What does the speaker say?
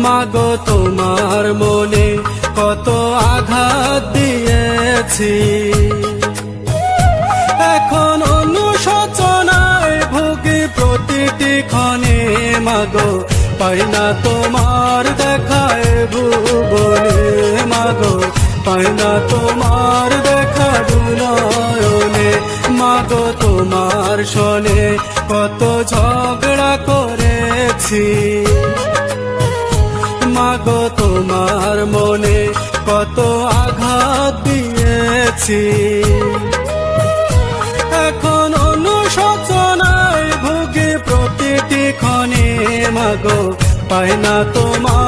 মাগো তোমার মনে কত আঘাত দিয়েছি, এখন অনুশোচনায় ভুগি প্রতিটি ক্ষণে। মাগো পাই না তোমার দেখায় ভুবনে, মাগো পাই না তোমার দেখা দুনয়নে। মাগো তোমার শোনে কত ঝগড়া করেছি, মাগো তোমার মনে কত আঘাত দিয়েছি, এখন অনুশোচনায় ভুগি প্রতিটি ক্ষণে। মাগো পাই না তোমার